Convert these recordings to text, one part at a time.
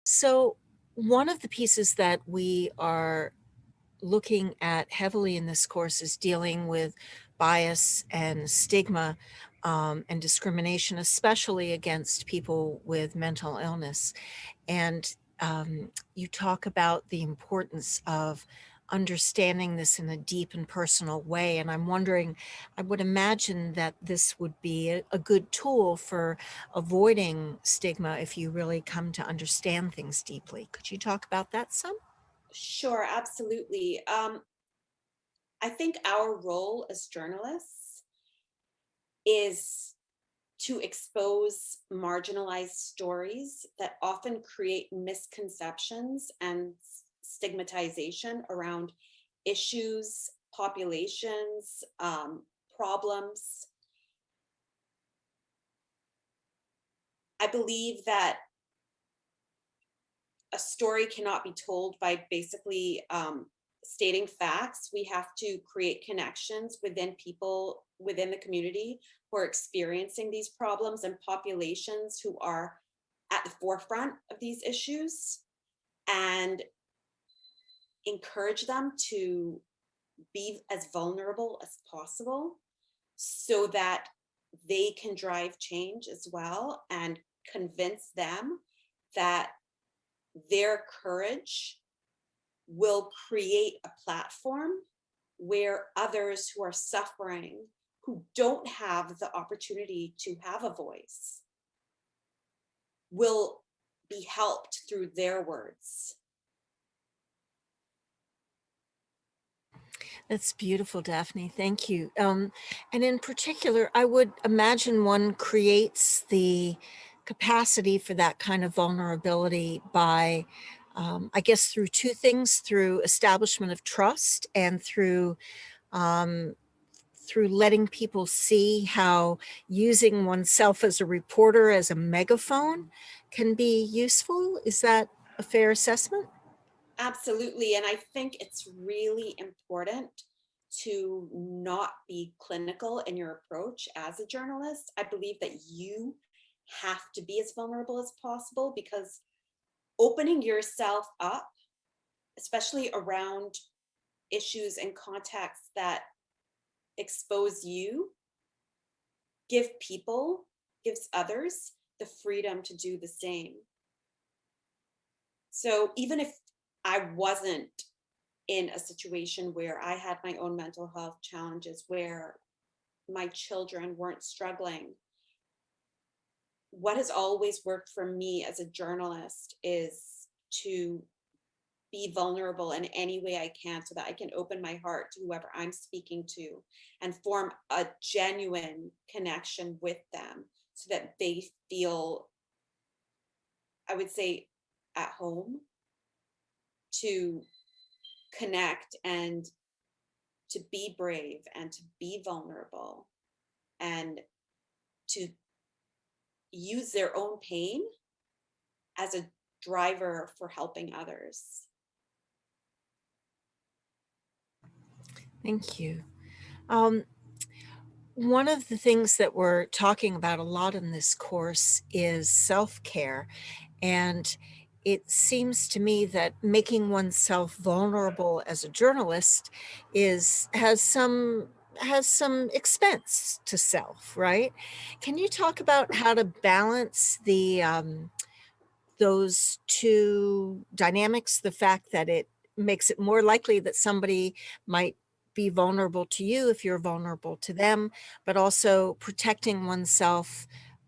So, one of the pieces that we are looking at heavily in this course is dealing with bias and stigma and discrimination, especially against people with mental illness. And you talk about the importance of understanding this in a deep and personal way. And I'm wondering, I would imagine that this would be a good tool for avoiding stigma if you really come to understand things deeply. Could you talk about that some? Sure, absolutely. I think our role as journalists is to expose marginalized stories that often create misconceptions and stigmatization around issues, populations, problems. I believe that a story cannot be told by basically stating facts. We have to create connections within people within the community who are experiencing these problems and populations who are at the forefront of these issues and encourage them to be as vulnerable as possible so that they can drive change as well and convince them that their courage will create a platform where others who are suffering, who don't have the opportunity to have a voice, will be helped through their words. That's beautiful, Daphne. Thank you. And in particular, I would imagine one creates the capacity for that kind of vulnerability by, I guess, through two things: through establishment of trust and um, through letting people see how using oneself as a reporter, as a megaphone, can be useful. Is that a fair assessment? Absolutely. And I think it's really important to not be clinical in your approach as a journalist. I believe that you have to be as vulnerable as possible because opening yourself up, especially around issues and contexts that expose you, give people, gives others the freedom to do the same. So even if I wasn't in a situation where I had my own mental health challenges, where my children weren't struggling, what has always worked for me as a journalist is to be vulnerable in any way I can so that I can open my heart to whoever I'm speaking to and form a genuine connection with them so that they feel, I would say, at home to connect and to be brave and to be vulnerable and to use their own pain as a driver for helping others. Thank you. Um, One of the things that we're talking about a lot in this course is self care. And it seems to me that making oneself vulnerable as a journalist is has some expense to self, right? Can you talk about how to balance those two dynamics, the fact that it makes it more likely that somebody might be vulnerable to you if you're vulnerable to them, but also protecting oneself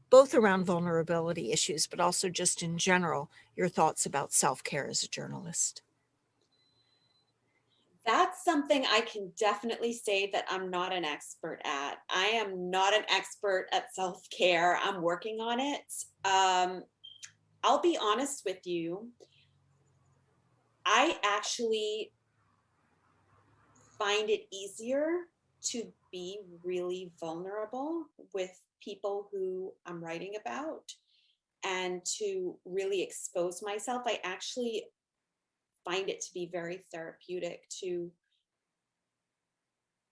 both around vulnerability issues, but also just in general, your thoughts about self-care as a journalist? That's something I can definitely say that I'm not an expert at. I am not an expert at self care. I'm working on it. Um, I'll be honest with you. I actually find it easier to be really vulnerable with people who I'm writing about and to really expose myself. I actually find it to be very therapeutic to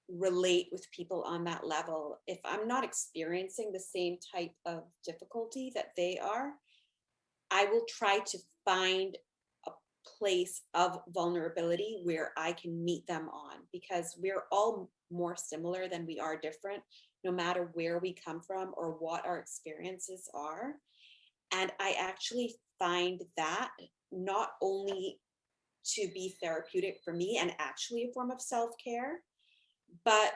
relate with people on that level. If I'm not experiencing the same type of difficulty that they are, I will try to find a place of vulnerability where I can meet them on, because we're all more similar than we are different, no matter where we come from or what our experiences are. And I actually find that not only to be therapeutic for me and actually a form of self care, but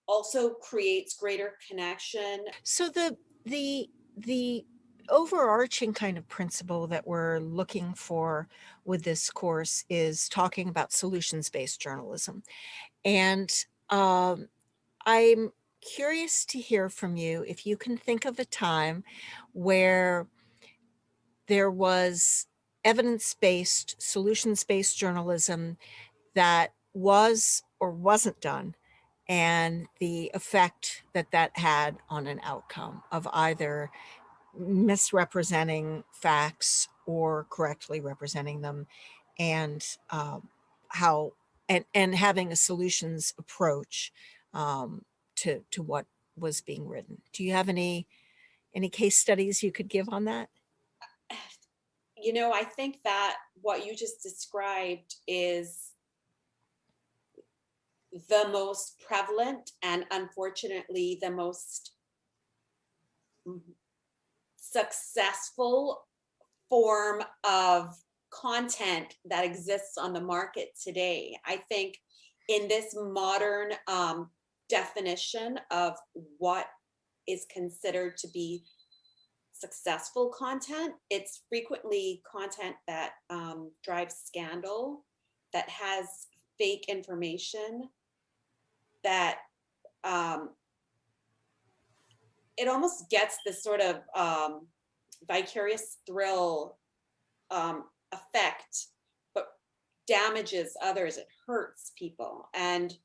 also creates greater connection. So the overarching kind of principle that we're looking for with this course is talking about solutions-based journalism. And I'm curious to hear from you if you can think of a time where there was evidence-based, solutions-based journalism that was or wasn't done, and the effect that that had on an outcome of either misrepresenting facts or correctly representing them, and how and having a solutions approach to what was being written. Do you have any case studies you could give on that? I think that what you just described is the most prevalent and unfortunately the most successful form of content that exists on the market today. I think in this modern definition of what is considered to be successful content, it's frequently content that drives scandal, that has fake information, that um, it almost gets this sort of vicarious thrill effect, but damages others. It hurts people. And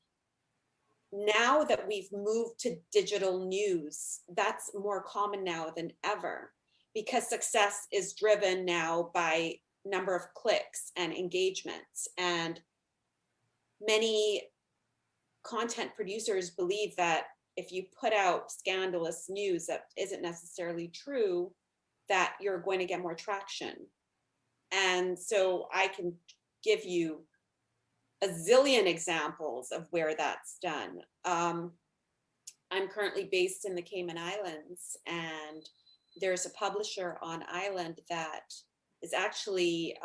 now that we've moved to digital news, that's more common now than ever, because success is driven now by number of clicks and engagements. And many content producers believe that if you put out scandalous news that isn't necessarily true, that you're going to get more traction. And so I can give you a zillion examples of where that's done. I'm currently based in the Cayman Islands, and there's a publisher on island that is actually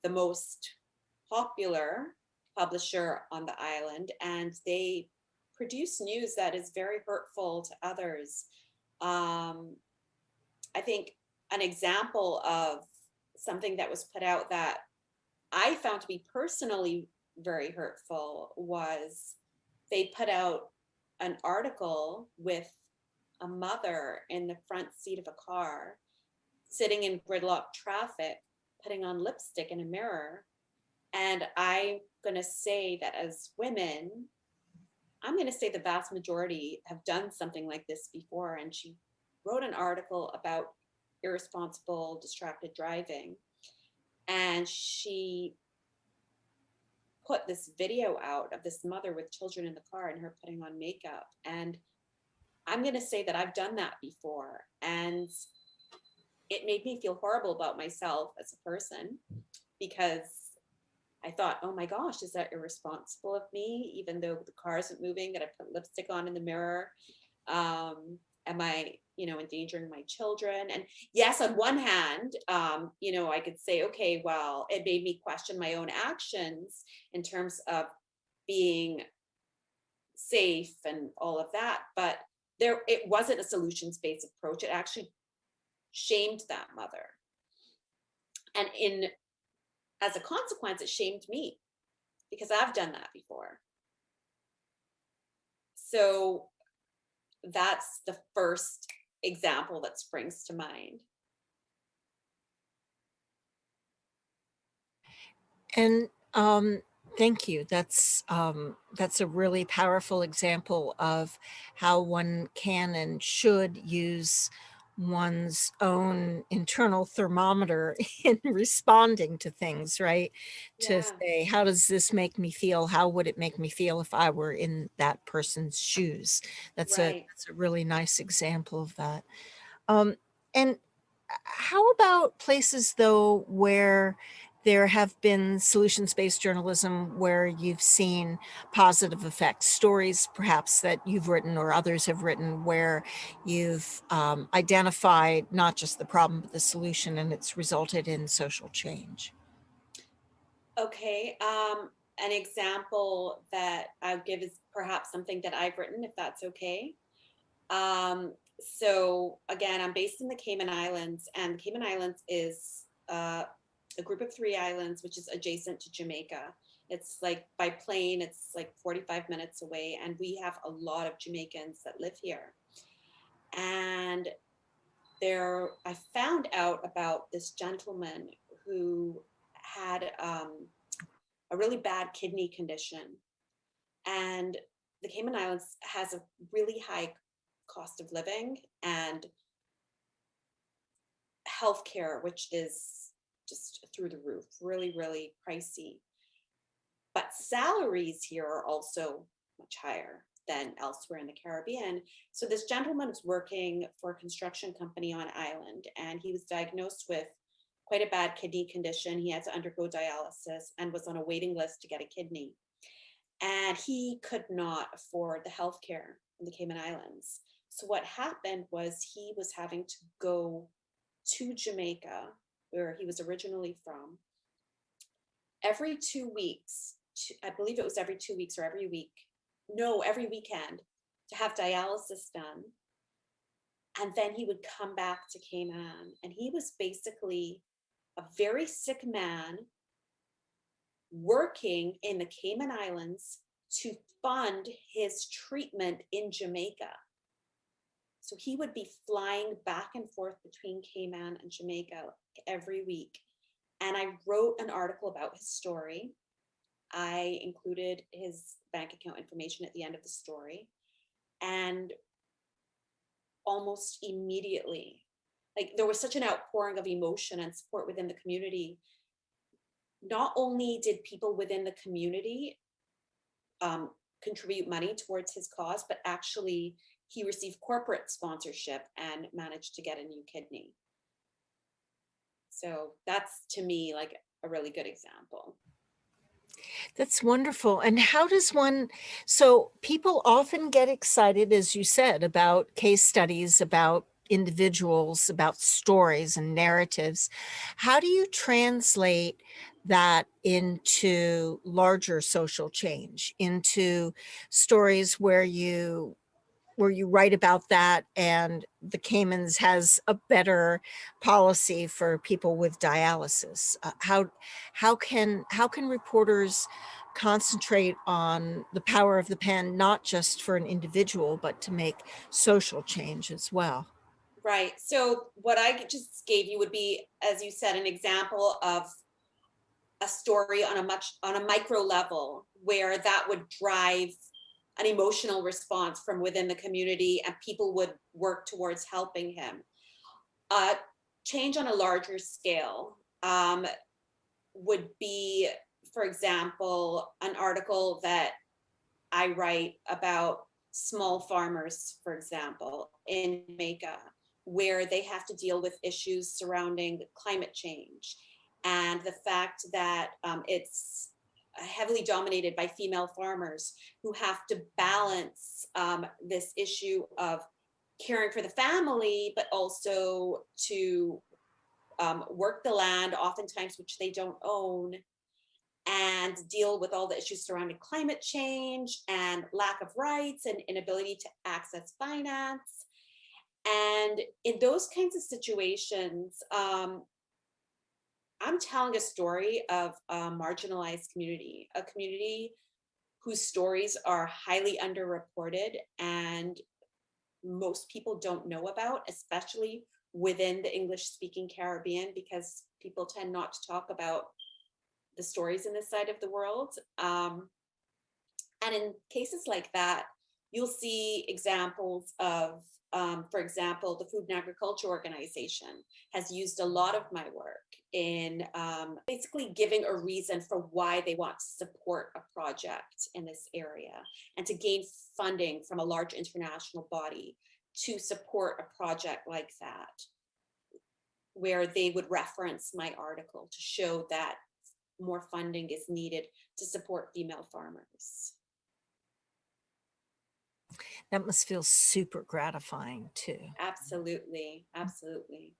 the most popular publisher on the island, and they produce news that is very hurtful to others. Um, I think an example of something that was put out that I found to be personally very hurtful was they put out an article with a mother in the front seat of a car, sitting in gridlock traffic, putting on lipstick in a mirror. And I'm going to say that as women, I'm going to say the vast majority have done something like this before. And she wrote an article about irresponsible, distracted driving. And she put this video out of this mother with children in the car and her putting on makeup. And I'm going to say that I've done that before. And it made me feel horrible about myself as a person, because I thought, oh my gosh, is that irresponsible of me? Even though the car isn't moving, that I put lipstick on in the mirror. Am I, endangering my children? And yes, on one hand, I could say, okay, well, it made me question my own actions in terms of being safe and all of that. But it wasn't a solutions-based approach. It actually shamed that mother. And as a consequence, it shamed me because I've done that before. So that's the first example that springs to mind. And, thank you. That's a really powerful example of how one can and should use one's own internal thermometer in responding to things, right? To Yeah, say, "How does this make me feel? How would it make me feel if I were in that person's shoes?" right. That's a really nice example of that. Um, and How about places, though, where there have been solutions-based journalism where you've seen positive effects, stories perhaps that you've written or others have written where you've identified not just the problem, but the solution, and it's resulted in social change? Okay, an example that I'll give is perhaps something that I've written, if that's okay. So again, I'm based in the Cayman Islands, and the Cayman Islands is a group of 3 islands, which is adjacent to Jamaica. It's like by plane, it's like 45 minutes away, and we have a lot of Jamaicans that live here. And I found out about this gentleman who had a really bad kidney condition, and the Cayman Islands has a really high cost of living and healthcare, which is just through the roof, really, really pricey. But salaries here are also much higher than elsewhere in the Caribbean. So this gentleman was working for a construction company on island, and he was diagnosed with quite a bad kidney condition. He had to undergo dialysis and was on a waiting list to get a kidney. And he could not afford the healthcare in the Cayman Islands. So what happened was he was having to go to Jamaica, where he was originally from, every 2 weeks. I believe it was every 2 weeks or every week. No, every weekend to have dialysis done. And then he would come back to Cayman. And he was basically a very sick man working in the Cayman Islands to fund his treatment in Jamaica. So he would be flying back and forth between Cayman and Jamaica every week. And I wrote an article about his story. I included his bank account information at the end of the story. And almost immediately, like there was such an outpouring of emotion and support within the community. Not only did people within the community contribute money towards his cause, but actually he received corporate sponsorship and managed to get a new kidney. So that's to me like a really good example. That's wonderful. And how does one so people often get excited, as you said, about case studies, about individuals, about stories and narratives. How do you translate that into larger social change, into stories where you write about that and the Caymans has a better policy for people with dialysis? How can reporters concentrate on the power of the pen, not just for an individual, but to make social change as well? Right. So what I just gave you would be, as you said, an example of a story on a micro level where that would drive an emotional response from within the community and people would work towards helping him. Uh, Change on a larger scale would be, for example, an article that I write about small farmers, for example, in Jamaica, where they have to deal with issues surrounding climate change and the fact that it's heavily dominated by female farmers who have to balance this issue of caring for the family, but also to work the land, oftentimes which they don't own, and deal with all the issues surrounding climate change and lack of rights and inability to access finance. And in those kinds of situations, I'm telling a story of a marginalized community, a community whose stories are highly underreported and most people don't know about, especially within the English speaking Caribbean, because people tend not to talk about the stories in this side of the world. And in cases like that, you'll see examples of, for example, the Food and Agriculture Organization has used a lot of my work in basically giving a reason for why they want to support a project in this area and to gain funding from a large international body to support a project like that. where they would reference my article to show that more funding is needed to support female farmers. That must feel super gratifying too. Absolutely, absolutely.